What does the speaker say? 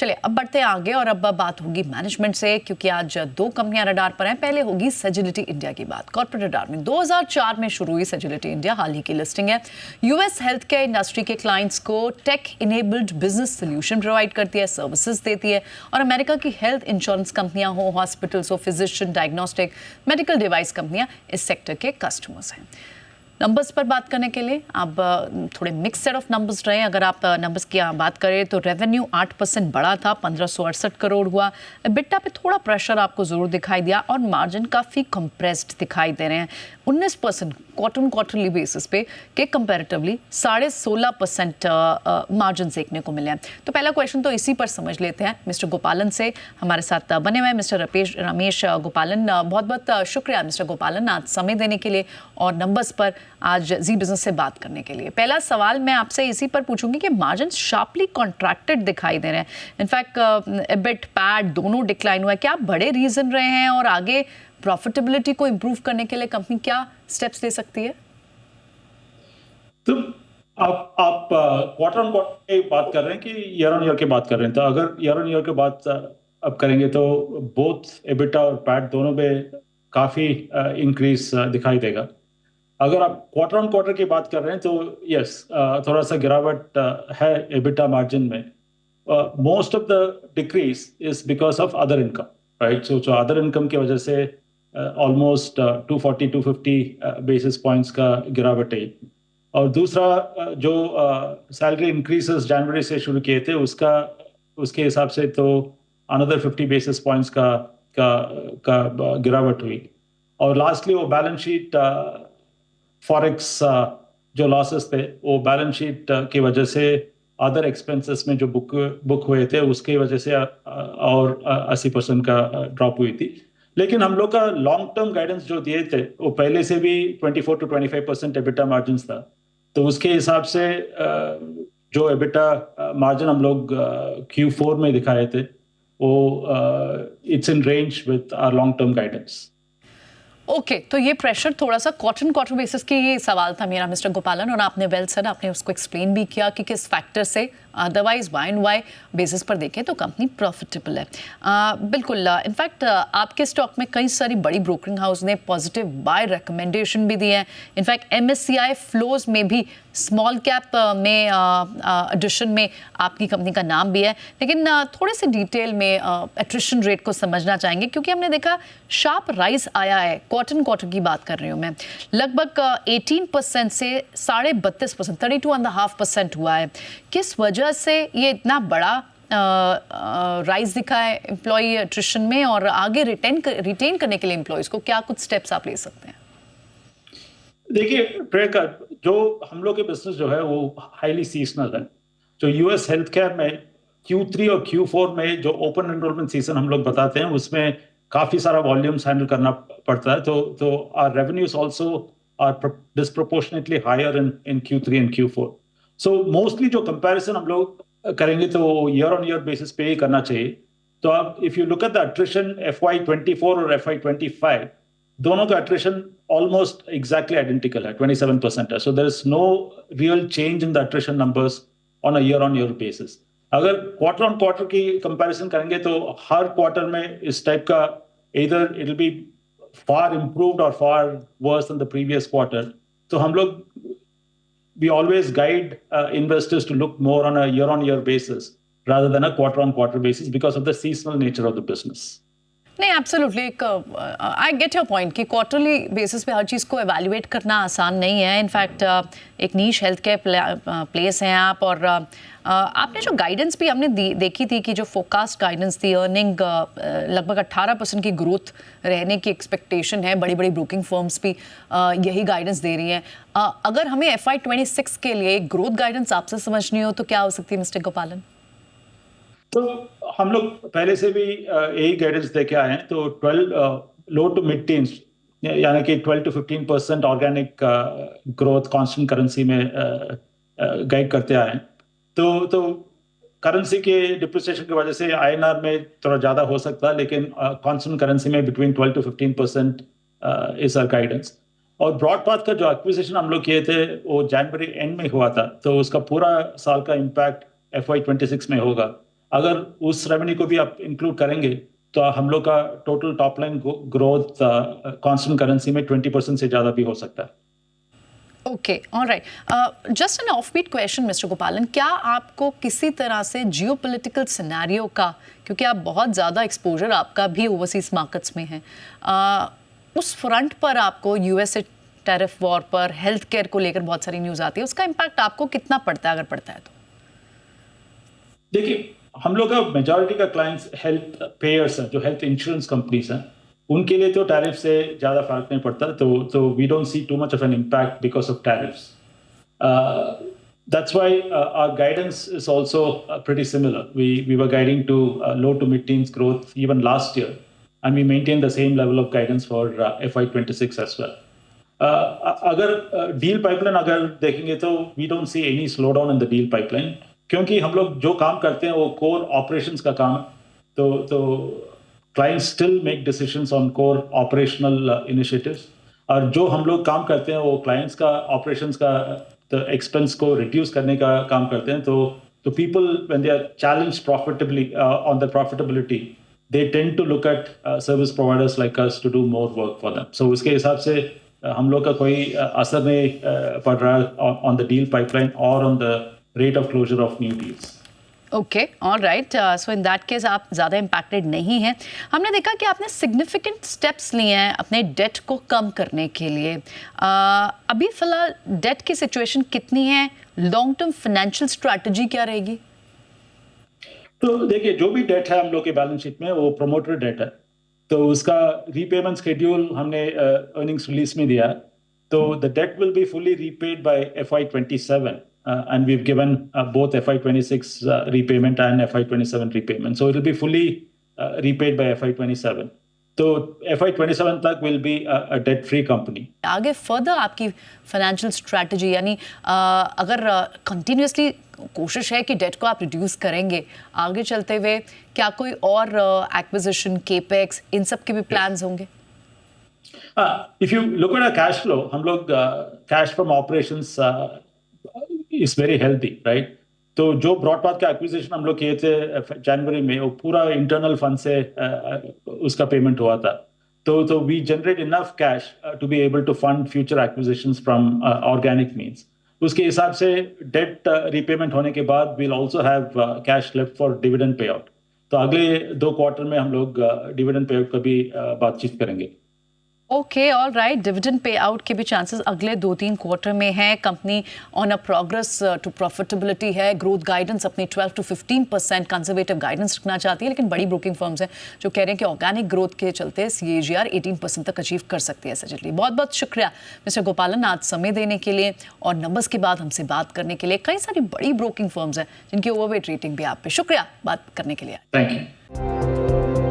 चलिए अब बढ़ते हैं आगे और अब बात होगी मैनेजमेंट से, क्योंकि आज दो कंपनियां रडार पर हैं। पहले होगी सेजिलिटी इंडिया की बात। कॉर्पोरेट रडार में 2004 में शुरू हुई सेजिलिटी इंडिया हाल ही की लिस्टिंग है। यूएस हेल्थ केयर इंडस्ट्री के क्लाइंट्स को tech enabled business solution provide करती है, सर्विसेज देती है, और अमेरिका की हेल्थ इंश्योरेंस कंपनियां हो, हॉस्पिटल्स हो, फिजिशियन, डायग्नोस्टिक, मेडिकल डिवाइस कंपनियां इस सेक्टर के कस्टमर्स हैं। नंबर्स पर बात करने के लिए अब थोड़े मिक्स सेट ऑफ नंबर्स रहे। अगर आप नंबर्स की बात करें तो रेवेन्यू 8% बढ़ा था, 1568 करोड़ हुआ। एबिटा पे थोड़ा प्रेशर आपको ज़रूर दिखाई दिया और मार्जिन काफ़ी कंप्रेस्ड दिखाई दे रहे हैं। 19% क्वार्टरली बेसिस पे के कंपैरेटिवली 16.5% मार्जिन देखने को मिले हैं। तो पहला क्वेश्चन तो इसी पर समझ लेते हैं मिस्टर गोपालन से। हमारे साथ बने हुए हैं मिस्टर रमेश गोपालन। बहुत बहुत शुक्रिया मिस्टर गोपालन आज समय देने के लिए और नंबर्स पर आज जी बिजनेस से बात करने के लिए। पहला सवाल मैं आपसे इसी पर पूछूंगी कि मार्जिन शार्पली कॉन्ट्रैक्टेड दिखाई दे रहे हैं। इनफैक्ट एबिट पैड दोनों डिक्लाइन हुआ है। क्या बड़े रीजन रहे हैं और आगे प्रॉफिटेबिलिटी को इंप्रूव करने के लिए कंपनी क्या स्टेप्स ले सकती है? तो आप क्वार्टर ऑन क्वार्टर की बात कर रहे हैं कि ईयर ऑन ईयर की बात कर रहे हैं? तो अगर ईयर ऑन ईयर की बात अब करेंगे तो बोथ एबिटा और पैट दोनों में काफी इंक्रीज दिखाई देगा। अगर आप क्वार्टर ऑन क्वार्टर की बात कर रहे हैं तो यस, थोड़ा सा गिरावट है एबिटा मार्जिन में। Most of the decrease is because of other income, right? So other income की वजह से ऑलमोस्ट 240-250 बेसिस पॉइंट्स का गिरावट है। और दूसरा जो सैलरी इंक्रीजेस जनवरी से शुरू किए थे उसके हिसाब से तो अनदर 50 बेसिस पॉइंट्स का गिरावट हुई। और लास्टली वो बैलेंस शीट फॉरेक्स जो लॉसेस थे वो बैलेंस शीट की वजह से अदर एक्सपेंसेस में जो बुक हुए थे उसकी वजह से और 80% का ड्रॉप हुई थी। लेकिन हम लोग का लॉन्ग टर्म गाइडेंस जो दिए थे वो पहले से भी 24-25% एबिटा मार्जिन था। तो उसके हिसाब से जो एबिटा मार्जिन हम लोग Q4 में दिखाए थे वो it's in range with our long term guidance. Okay, तो ये प्रेशर थोड़ा सा क्वार्टर बेसिस की ये सवाल था मेरा मिस्टर गोपालन, और आपने वेल सेड, आपने उसको एक्सप्लेन भी किया कि किस फैक्टर से अदरवाइज वाई बेसिस पर देखें तो कंपनी प्रॉफिटेबल है। बिल्कुल। इनफैक्ट आपके स्टॉक में कई सारी बड़ी ब्रोकरिंग हाउस ने पॉजिटिव बाय रिकमेंडेशन भी दिए हैं। इनफैक्ट MSCI फ्लोज में भी स्मॉल कैप में एडिशन में आपकी कंपनी का नाम भी है। लेकिन थोड़े से डिटेल में एट्रिशन रेट को समझना चाहेंगे, क्योंकि हमने देखा शार्प राइज आया है। क्वार्टर की बात कर रही हूँ मैं, लगभग 18% से 32%, 32.5% हुआ है। किस वजह से ये इतना बड़ा राइज दिखा है एम्प्लॉय एट्रिशन में, और आगे रिटेन करने के लिए एम्प्लॉयज को क्या कुछ स्टेप्स आप ले सकते हैं? देखिए प्रियंका, जो हम लोग के बिजनेस जो है वो हाईली सीजनल है। जो यूएस हेल्थ केयर में Q3 और Q4 में जो ओपन एनरोलमेंट सीजन हम लोग बताते हैं उसमें काफी सारा वॉल्यूम्स हैंडल करना पड़ता है। तो our revenues also are disproportionately higher in Q3 and Q4। So mostly जो कंपैरिजन हम लोग करेंगे तो ईयर ऑन ईयर बेसिस पे ही करना चाहिए। तो आप if you look at the attrition FY24 और FY25, दोनों का अट्रिशन ऑलमोस्ट एग्जैक्टली आइडेंटिकल है, 27% है। So there is no real change in the attrition numbers on a year on year basis. अगर क्वार्टर ऑन क्वार्टर की comparison करेंगे तो हर क्वार्टर में इस टाइप का इधर it will be far improved और far worse than the previous quarter. तो हम लोग we always guide investors to look more on a year-on-year basis rather than a quarter-on-quarter basis because of the seasonal nature of the business. नहीं, absolutely, I get your point कि quarterly basis पे हर चीज़ को evaluate करना आसान नहीं है। In fact एक नीश health care place हैं आप, और आपने जो गाइडेंस भी हमने देखी थी कि जो फोरकास्ट गाइडेंस थी, अर्निंग लगभग 18% की ग्रोथ रहने की एक्सपेक्टेशन है। बड़ी बड़ी ब्रोकिंग फर्म्स भी यही गाइडेंस दे रही हैं। अगर हमें FY26 के लिए ग्रोथ गाइडेंस आपसे समझनी हो तो क्या हो सकती है मिस्टर गोपालन? तो हम लोग पहले से भी यही गाइडेंस देके आए हैं। तो 12 लो टू मिड टीन्स, यानी कि 12-15% ऑर्गेनिक ग्रोथ कांस्टेंट करेंसी में गाइड करते आए हैं। तो करेंसी के डिप्रिसिएशन की वजह से INR में थोड़ा ज्यादा हो सकता है, लेकिन कांस्टेंट करेंसी में बिटवीन 12-15% इज आवर गाइडेंस। और ब्रॉडपाथ का जो एक्विजिशन हम लोग किए थे वो जनवरी एंड में हुआ था, तो उसका पूरा साल का इम्पैक्ट FY26 में होगा। अगर उस रेवेन्यू को भी आप इंक्लूड करेंगे तो हम लोग का total top line growth constant currency में 20% से ज़्यादा भी हो सकता है। Okay, alright. Just an offbeat question mister गोपालन, क्या आपको किसी तरह से जियोपॉलिटिकल सिनेरियो का, क्योंकि आप बहुत ज़्यादा एक्सपोजर आपका भी ओवरसीज मार्केट्स में है, उस फ्रंट पर आपको यूएस से टैरिफ वॉर पर, हेल्थ केयर को लेकर बहुत सारी न्यूज़ आती है, उसका इम्पैक्ट आपको कितना पड़ता है अगर पड़ता है तो? देखिए, हम लोग का मेजॉरिटी का क्लाइंट्स हेल्थ पेयर्स हैं, जो हेल्थ इंश्योरेंस कंपनीज हैं, उनके लिए तो टैरिफ से ज़्यादा फर्क नहीं पड़ता, तो we don't see too much of an impact because of tariffs. That's why our guidance is also pretty similar. We were guiding to low to mid-teens growth even last year, and we maintain the same level of guidance for FY26 as well. अगर deal pipeline अगर देखेंगे तो we don't see any slowdown in the deal pipeline, क्योंकि हम लोग जो काम करते हैं वो कोर ऑपरेशंस का काम है। तो clients still make decisions on core operational initiatives, और जो हम लोग काम करते हैं वो क्लाइंट्स का ऑपरेशंस का एक्सपेंस को रिड्यूस करने का काम करते हैं। तो people when they are challenged profitably on the profitability, they tend to look at service providers like us to do more work for them. So उसके हिसाब से हम लोग का कोई असर नहीं पड़ रहा on the deal pipeline or on the rate of closure of new deals. Okay, alright. So in that case आप ज़्यादा इम्पैक्टेड नहीं हैं। हमने देखा कि आपने सिग्निफिकेंट स्टेप्स लिए हैं अपने डेट को कम करने के लिए। अभी फिलहाल डेट की सिचुएशन कितनी है? लॉन्ग टर्म फाइनेंशियल स्ट्रैटेजी क्या रहेगी? तो देखिए, जो भी डेट है हम लोग के बैलेंस शीट में वो प्रोमोटर डेट है, तो उसका रीपेमेंट शेड्यूल हमने अर्निंग्स रिलीज में दिया। तो the debt will be fully repaid by FY27, and we've given both FY26 repayment and FY27 repayment, so it will be fully repaid by FY27. तो FY27 तक will be a debt free company. आगे further आपकी financial strategy, यानी अगर continuously कोशिश है कि date को आप रिड्यूस करेंगे आगे चलते हुए, क्या कोई और एक्विजिशन, केपेक्स, इन सब के भी प्लान्स होंगे? If you look at our cash flow, हम लोग cash from operations is very healthy, right? तो जो ब्रॉडपाथ का एक्विजिशन हम लोग किए थे जनवरी में, वो पूरा इंटरनल फंड से उसका पेमेंट हुआ था। तो we generate enough cash to be able to fund future acquisitions from organic means. उसके हिसाब से डेट रीपेमेंट होने के बाद we'll also have cash left for dividend payout. तो अगले 2 क्वार्टर में हम लोग डिविडेंड पे आउट का भी बातचीत करेंगे। Okay, all right. Dividend payout के भी चांसेस अगले 2-3 क्वार्टर में है। Company on a progress to profitability है। ग्रोथ गाइडेंस अपनी 12 to 15% कंजर्वेटिव गाइडेंस रखना चाहती है, लेकिन बड़ी ब्रोकिंग फर्म्स हैं जो कह रहे हैं कि ऑर्गेनिक ग्रोथ के चलते CAGR 18% तक अचीव कर सकती है सजिटली। बहुत बहुत शुक्रिया मिस्टर गोपालन आज समय देने के लिए और नंबर्स के बाद हमसे बात करने के लिए। कई सारी बड़ी ब्रोकिंग फर्म्स हैं जिनकी ओवरवेट रेटिंग भी आप पे। शुक्रिया बात करने के लिए। Thank you.